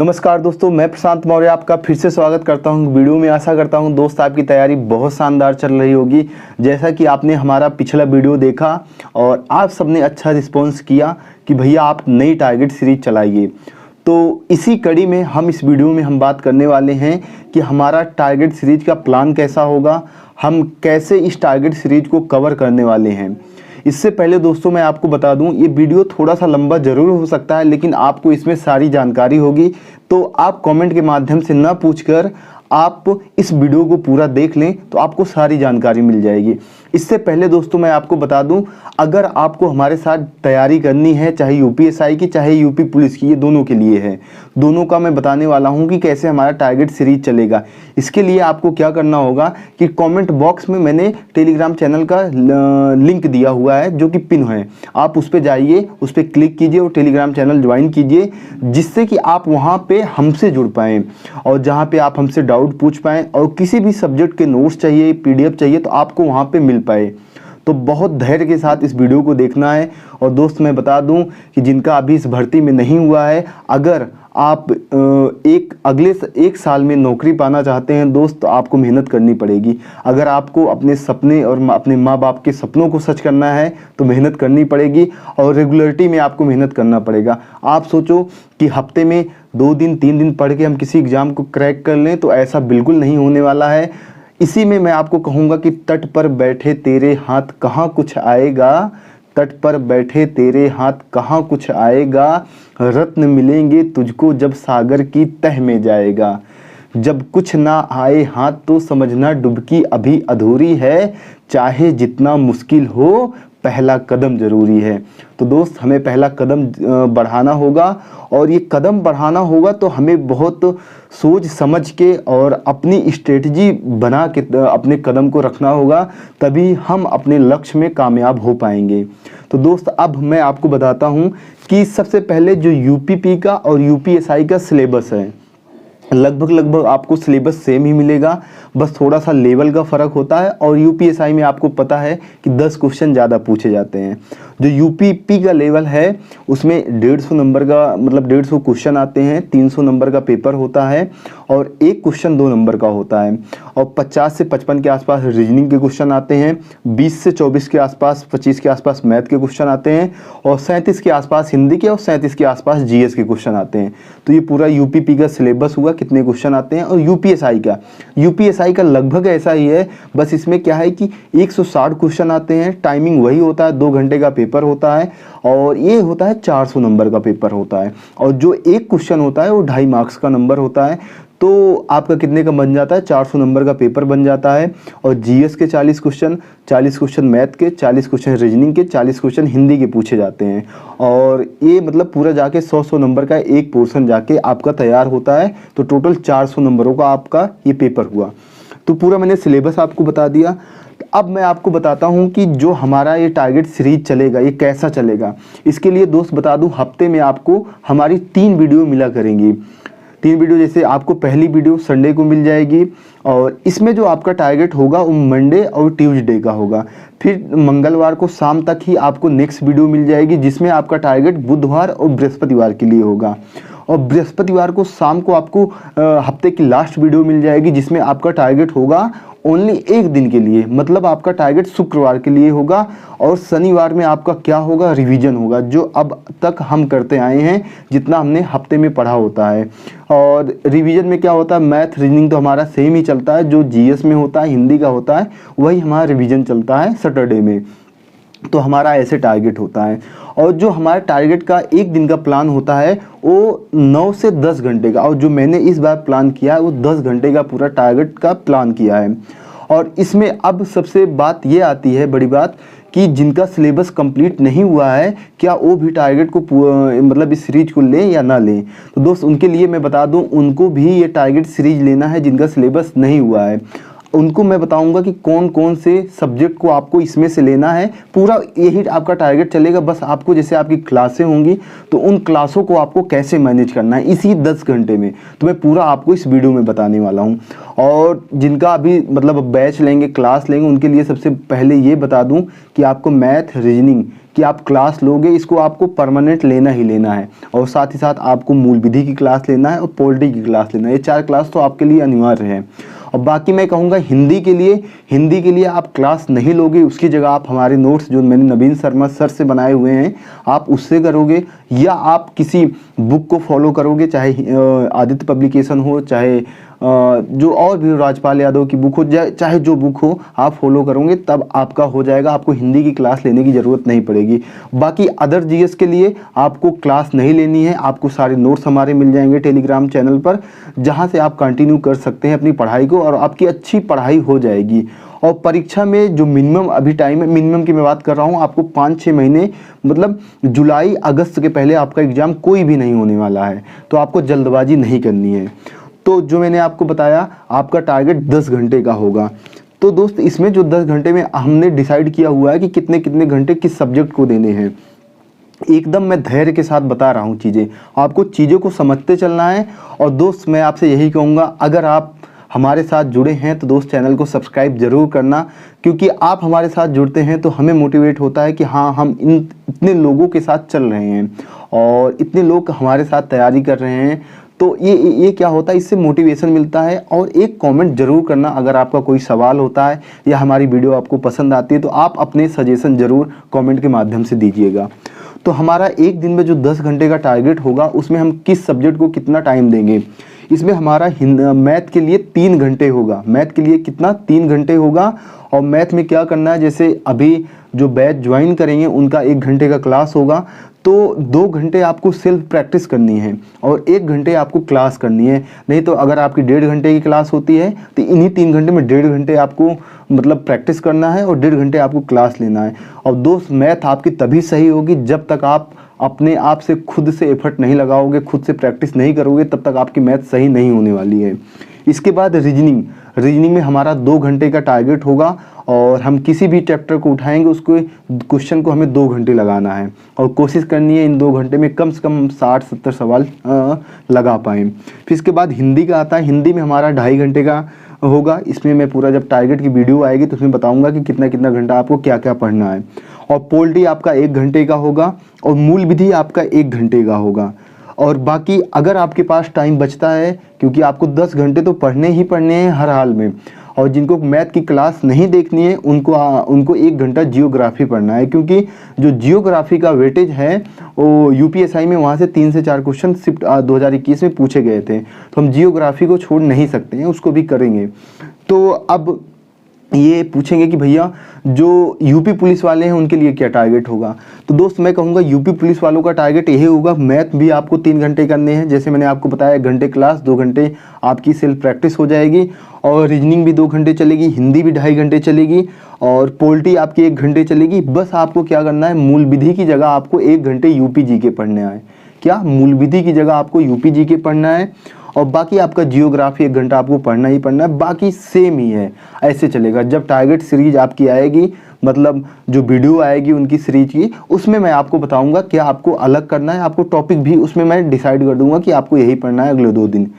नमस्कार दोस्तों, मैं प्रशांत मौर्य आपका फिर से स्वागत करता हूं वीडियो में। आशा करता हूं दोस्त आपकी तैयारी बहुत शानदार चल रही होगी। जैसा कि आपने हमारा पिछला वीडियो देखा और आप सबने अच्छा रिस्पॉन्स किया कि भैया आप नई टारगेट सीरीज चलाइए, तो इसी कड़ी में हम इस वीडियो में हम बात करने वाले हैं कि हमारा टारगेट सीरीज का प्लान कैसा होगा, हम कैसे इस टारगेट सीरीज को कवर करने वाले हैं। इससे पहले दोस्तों मैं आपको बता दूं, ये वीडियो थोड़ा सा लंबा ज़रूर हो सकता है, लेकिन आपको इसमें सारी जानकारी होगी, तो आप कमेंट के माध्यम से ना पूछकर आप इस वीडियो को पूरा देख लें तो आपको सारी जानकारी मिल जाएगी। इससे पहले दोस्तों मैं आपको बता दूं, अगर आपको हमारे साथ तैयारी करनी है, चाहे यूपीएसआई की चाहे यूपी पुलिस की, ये दोनों के लिए है, दोनों का मैं बताने वाला हूं कि कैसे हमारा टारगेट सीरीज चलेगा। इसके लिए आपको क्या करना होगा कि कमेंट बॉक्स में मैंने टेलीग्राम चैनल का लिंक दिया हुआ है जो कि पिन है, आप उस पर जाइए, उस पर क्लिक कीजिए और टेलीग्राम चैनल ज्वाइन कीजिए, जिससे कि आप वहाँ पे हमसे जुड़ पाएँ और जहाँ पे आप हमसे डाउट पूछ पाएँ और किसी भी सब्जेक्ट के नोट्स चाहिए, पीडीएफ चाहिए तो आपको वहाँ पे मिल पाए। तो बहुत धैर्य के साथ इस वीडियो को देखना है। और दोस्त मैं बता दूं कि जिनका अभी इस भर्ती में नहीं हुआ है, अगर आप अगले एक साल में नौकरी पाना चाहते हैं दोस्त, तो आपको मेहनत करनी पड़ेगी। अगर आपको अपने सपने और अपने माँ बाप के सपनों को सच करना है तो मेहनत करनी पड़ेगी और रेगुलरिटी में आपको मेहनत करना पड़ेगा। आप सोचो कि हफ्ते में 2 दिन 3 दिन पढ़ के हम किसी एग्ज़ाम को क्रैक कर लें, तो ऐसा बिल्कुल नहीं होने वाला है। इसी में मैं आपको कहूँगा कि तट पर बैठे तेरे हाथ कहाँ कुछ आएगा, तट पर बैठे तेरे हाथ कहाँ कुछ आएगा, रत्न मिलेंगे तुझको जब सागर की तह में जाएगा। जब कुछ ना आए हाथ तो समझना डुबकी अभी अधूरी है, चाहे जितना मुश्किल हो पहला कदम ज़रूरी है। तो दोस्त हमें पहला कदम बढ़ाना होगा, और ये कदम बढ़ाना होगा तो हमें बहुत सोच समझ के और अपनी स्ट्रेटजी बना के अपने कदम को रखना होगा, तभी हम अपने लक्ष्य में कामयाब हो पाएंगे। तो दोस्त अब मैं आपको बताता हूँ कि सबसे पहले जो यूपीपी का और यूपीएसआई का सिलेबस है, लगभग आपको सिलेबस सेम ही मिलेगा, बस थोड़ा सा लेवल का फ़र्क होता है। और यूपीएसआई में आपको पता है कि 10 क्वेश्चन ज़्यादा पूछे जाते हैं। जो यूपीपी का लेवल है उसमें 150 नंबर का, मतलब 150 क्वेश्चन आते हैं, 300 नंबर का पेपर होता है और एक क्वेश्चन 2 नंबर का होता है, और 50 से 55 के आसपास रीजनिंग के क्वेश्चन आते हैं, 20 से 24 के आसपास, 25 के आसपास मैथ के क्वेश्चन आते हैं, और 37 के आसपास हिंदी के और 37 के आसपास जीएस के क्वेश्चन आते हैं। तो ये पूरा यूपीपी का सिलेबस हुआ, कितने क्वेश्चन आते हैं। और यूपीएसआई का लगभग ऐसा ही है, बस इसमें क्या है कि 160 क्वेश्चन आते हैं, टाइमिंग वही होता है, 2 घंटे का पेपर होता है, और ये होता है 400 नंबर का पेपर होता है, और जो एक क्वेश्चन होता है वो 2.5 मार्क्स का नंबर होता है। तो आपका कितने का बन जाता है, 400 नंबर का पेपर बन जाता है। और जीएस के 40 क्वेश्चन मैथ के, 40 क्वेश्चन रीजनिंग के, 40 क्वेश्चन हिंदी के पूछे जाते हैं, और ये मतलब पूरा जाके 100 नंबर का एक पोर्शन जाके आपका तैयार होता है। तो टोटल 400 नंबरों का आपका ये पेपर हुआ। तो पूरा मैंने सिलेबस आपको बता दिया। अब मैं आपको बताता हूं कि जो हमारा ये टारगेट सीरीज चलेगा ये कैसा चलेगा। इसके लिए दोस्त बता दूं, हफ्ते में आपको हमारी 3 वीडियो मिला करेंगी। 3 वीडियो, जैसे आपको पहली वीडियो संडे को मिल जाएगी, और इसमें जो आपका टारगेट होगा वो मंडे और ट्यूसडे का होगा। फिर मंगलवार को शाम तक ही आपको नेक्स्ट वीडियो मिल जाएगी, जिसमें आपका टारगेट बुधवार और बृहस्पतिवार के लिए होगा। और बृहस्पतिवार को शाम को आपको हफ्ते की लास्ट वीडियो मिल जाएगी, जिसमें आपका टारगेट होगा ओनली एक दिन के लिए, मतलब आपका टारगेट शुक्रवार के लिए होगा। और शनिवार में आपका क्या होगा, रिवीजन होगा, जो अब तक हम करते आए हैं, जितना हमने हफ्ते में पढ़ा होता है। और रिवीजन में क्या होता है, मैथ रीजनिंग तो हमारा सेम ही चलता है, जो जीएस में होता है, हिंदी का होता है, वही हमारा रिवीजन चलता है सैटरडे में। तो हमारा ऐसे टारगेट होता है। और जो हमारे टारगेट का एक दिन का प्लान होता है वो 9 से 10 घंटे का, और जो मैंने इस बार प्लान किया है वो 10 घंटे का पूरा टारगेट का प्लान किया है। और इसमें अब सबसे बात ये आती है, बड़ी बात, कि जिनका सिलेबस कंप्लीट नहीं हुआ है, क्या वो भी टारगेट को मतलब इस सीरीज को लें या ना लें। तो दोस्त उनके लिए मैं बता दूं, उनको भी ये टारगेट सीरीज लेना है जिनका सिलेबस नहीं हुआ है। उनको मैं बताऊंगा कि कौन कौन से सब्जेक्ट को आपको इसमें से लेना है। पूरा यही आपका टारगेट चलेगा। बस आपको जैसे आपकी क्लासें होंगी तो उन क्लासों को आपको कैसे मैनेज करना है इसी 10 घंटे में, तो मैं पूरा आपको इस वीडियो में बताने वाला हूँ। और जिनका अभी मतलब बैच लेंगे, क्लास लेंगे, उनके लिए सबसे पहले ये बता दूँ कि आपको मैथ, रीजनिंग कि आप क्लास लोगे, इसको आपको परमानेंट लेना ही लेना है। और साथ ही साथ आपको मूल विधि की क्लास लेना है और पॉलिटी की क्लास लेना है। ये 4 क्लास तो आपके लिए अनिवार्य है। और बाकी मैं कहूँगा हिंदी के लिए आप क्लास नहीं लोगे, उसकी जगह आप हमारे नोट्स जो मैंने नवीन शर्मा सर से बनाए हुए हैं आप उससे करोगे, या आप किसी बुक को फॉलो करोगे, चाहे आदित्य पब्लिकेशन हो, चाहे जो और भी राजपाल यादव की बुक हो, चाहे जो बुक हो आप फॉलो करोगे तब आपका हो जाएगा। आपको हिंदी की क्लास लेने की ज़रूरत नहीं पड़ेगी। बाकी अदर जीएस के लिए आपको क्लास नहीं लेनी है। आपको सारे नोट्स हमारे मिल जाएंगे टेलीग्राम चैनल पर, जहां से आप कंटिन्यू कर सकते हैं अपनी पढ़ाई को और आपकी अच्छी पढ़ाई हो जाएगी। और परीक्षा में जो मिनिमम अभी टाइम है, मिनिमम की मैं बात कर रहा हूँ, आपको 5-6 महीने मतलब जुलाई अगस्त के पहले आपका एग्ज़ाम कोई भी नहीं होने वाला है, तो आपको जल्दबाजी नहीं करनी है। तो जो मैंने आपको बताया आपका टारगेट 10 घंटे का होगा। तो दोस्त इसमें जो 10 घंटे में हमने डिसाइड किया हुआ है कि कितने कितने घंटे किस सब्जेक्ट को देने हैं। एकदम मैं धैर्य के साथ बता रहा हूँ चीज़ें, आपको चीज़ों को समझते चलना है। और दोस्त मैं आपसे यही कहूँगा, अगर आप हमारे साथ जुड़े हैं तो दोस्त चैनल को सब्सक्राइब ज़रूर करना, क्योंकि आप हमारे साथ जुड़ते हैं तो हमें मोटिवेट होता है कि हाँ हम इतने लोगों के साथ चल रहे हैं और इतने लोग हमारे साथ तैयारी कर रहे हैं। तो ये क्या होता है, इससे मोटिवेशन मिलता है। और एक कमेंट जरूर करना अगर आपका कोई सवाल होता है या हमारी वीडियो आपको पसंद आती है तो आप अपने सजेशन ज़रूर कमेंट के माध्यम से दीजिएगा। तो हमारा एक दिन में जो 10 घंटे का टारगेट होगा उसमें हम किस सब्जेक्ट को कितना टाइम देंगे। इसमें हमारा मैथ के लिए 3 घंटे होगा। मैथ के लिए कितना 3 घंटे होगा। और मैथ में क्या करना है, जैसे अभी जो बैच ज्वाइन करेंगे उनका 1 घंटे का क्लास होगा, तो 2 घंटे आपको सेल्फ प्रैक्टिस करनी है और 1 घंटे आपको क्लास करनी है। नहीं तो अगर आपकी 1.5 घंटे की क्लास होती है तो इन्हीं 3 घंटे में 1.5 घंटे आपको मतलब प्रैक्टिस करना है और 1.5 घंटे आपको क्लास लेना है। और दोस्त मैथ आपकी तभी सही होगी जब तक आप अपने आप से खुद से एफर्ट नहीं लगाओगे, खुद से प्रैक्टिस नहीं करोगे, तब तक आपकी मैथ सही नहीं होने वाली है। इसके बाद रीजनिंग में हमारा 2 घंटे का टारगेट होगा और हम किसी भी चैप्टर को उठाएंगे उसको क्वेश्चन को हमें 2 घंटे लगाना है और कोशिश करनी है इन 2 घंटे में कम से कम 60-70 सवाल लगा पाएँ। फिर इसके बाद हिंदी का आता है। हिंदी में हमारा 2.5 घंटे का होगा। इसमें मैं पूरा जब टारगेट की वीडियो आएगी तो उसमें बताऊंगा कि कितना कितना घंटा आपको क्या क्या पढ़ना है। और पॉलिटी आपका 1 घंटे का होगा और मूल विधि आपका 1 घंटे का होगा। और बाकी अगर आपके पास टाइम बचता है, क्योंकि आपको 10 घंटे तो पढ़ने ही पढ़ने हैं हर हाल में, और जिनको मैथ की क्लास नहीं देखनी है उनको 1 घंटा जियोग्राफी पढ़ना है, क्योंकि जो जियोग्राफी का वेटेज है वो यूपीएसआई में वहाँ से 3 से 4 क्वेश्चन सिर्फ 2021 में पूछे गए थे, तो हम जियोग्राफी को छोड़ नहीं सकते हैं, उसको भी करेंगे। तो अब ये पूछेंगे कि भैया जो यूपी पुलिस वाले हैं उनके लिए क्या टारगेट होगा। तो दोस्त मैं कहूँगा यूपी पुलिस वालों का टारगेट यही होगा। मैथ भी आपको 3 घंटे करने हैं, जैसे मैंने आपको बताया 1 घंटे क्लास, 2 घंटे आपकी सेल्फ प्रैक्टिस हो जाएगी। और रीजनिंग भी 2 घंटे चलेगी, हिंदी भी 2.5 घंटे चलेगी और पॉलिटी आपकी 1 घंटे चलेगी। बस आपको क्या करना है, मूल विधि की जगह आपको 1 घंटे यूपी जीके पढ़ना है। क्या मूल विधि की जगह आपको यूपी जीके पढ़ना है और बाकी आपका जियोग्राफी 1 घंटा आपको पढ़ना ही पढ़ना है, बाकी सेम ही है। ऐसे चलेगा। जब टारगेट सीरीज आपकी आएगी, मतलब जो वीडियो आएगी उनकी सीरीज की, उसमें मैं आपको बताऊंगा क्या आपको अलग करना है। आपको टॉपिक भी उसमें मैं डिसाइड कर दूंगा कि आपको यही पढ़ना है अगले 2 दिन।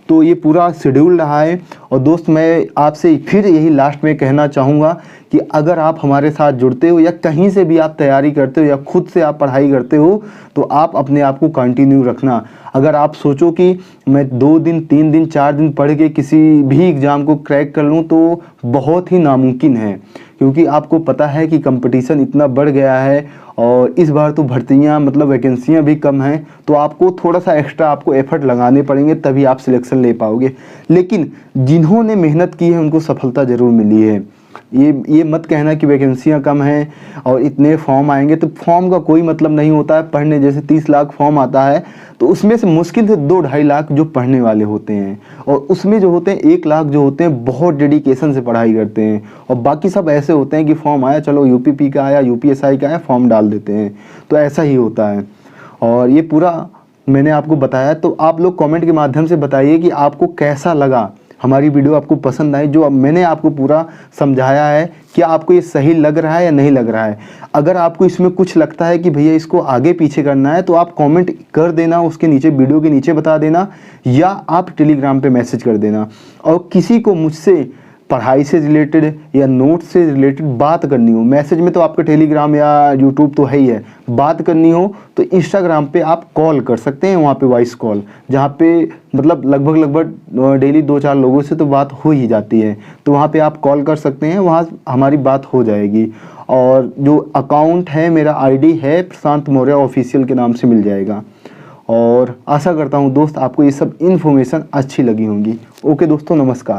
तो ये पूरा शेड्यूल रहा है। और दोस्त मैं आपसे फिर यही लास्ट में कहना चाहूँगा कि अगर आप हमारे साथ जुड़ते हो या कहीं से भी आप तैयारी करते हो या खुद से आप पढ़ाई करते हो तो आप अपने आप को कंटिन्यू रखना। अगर आप सोचो कि मैं 2 दिन 3 दिन 4 दिन पढ़ के किसी भी एग्ज़ाम को क्रैक कर लूँ तो बहुत ही नामुमकिन है, क्योंकि आपको पता है कि कंपटीशन इतना बढ़ गया है और इस बार तो भर्तियां मतलब वैकेंसियां भी कम हैं, तो आपको थोड़ा सा एक्स्ट्रा आपको एफर्ट लगाने पड़ेंगे तभी आप सिलेक्शन ले पाओगे। लेकिन जिन्होंने मेहनत की है उनको सफलता ज़रूर मिली है। ये मत कहना कि वैकेंसियां कम हैं और इतने फॉर्म आएंगे, तो फॉर्म का कोई मतलब नहीं होता है। पढ़ने जैसे 30 लाख फॉर्म आता है तो उसमें से मुश्किल से 2-2.5 लाख जो पढ़ने वाले होते हैं, और उसमें जो होते हैं 1 लाख जो होते हैं बहुत डेडिकेशन से पढ़ाई करते हैं, और बाकी सब ऐसे होते हैं कि फॉर्म आया चलो यूपीपी का आया यूपीएसआई का आया फॉर्म डाल देते हैं। तो ऐसा ही होता है। और ये पूरा मैंने आपको बताया, तो आप लोग कमेंट के माध्यम से बताइए कि आपको कैसा लगा हमारी वीडियो आपको पसंद आई, जो मैंने आपको पूरा समझाया है, क्या आपको ये सही लग रहा है या नहीं लग रहा है। अगर आपको इसमें कुछ लगता है कि भैया इसको आगे पीछे करना है तो आप कमेंट कर देना, उसके नीचे वीडियो के नीचे बता देना, या आप टेलीग्राम पे मैसेज कर देना। और किसी को मुझसे पढ़ाई से रिलेटेड या नोट से रिलेटेड बात करनी हो, मैसेज में तो आपका टेलीग्राम या यूट्यूब तो है ही है, बात करनी हो तो इंस्टाग्राम पे आप कॉल कर सकते हैं, वहाँ पे वॉइस कॉल, जहाँ पे मतलब लगभग डेली 2-4 लोगों से तो बात हो ही जाती है, तो वहाँ पे आप कॉल कर सकते हैं, वहाँ हमारी बात हो जाएगी। और जो अकाउंट है, मेरा आईडी है प्रशांत मौर्य ऑफिशियल के नाम से मिल जाएगा। और आशा करता हूँ दोस्त आपको ये सब इन्फॉर्मेशन अच्छी लगी होंगी। ओके दोस्तों, नमस्कार।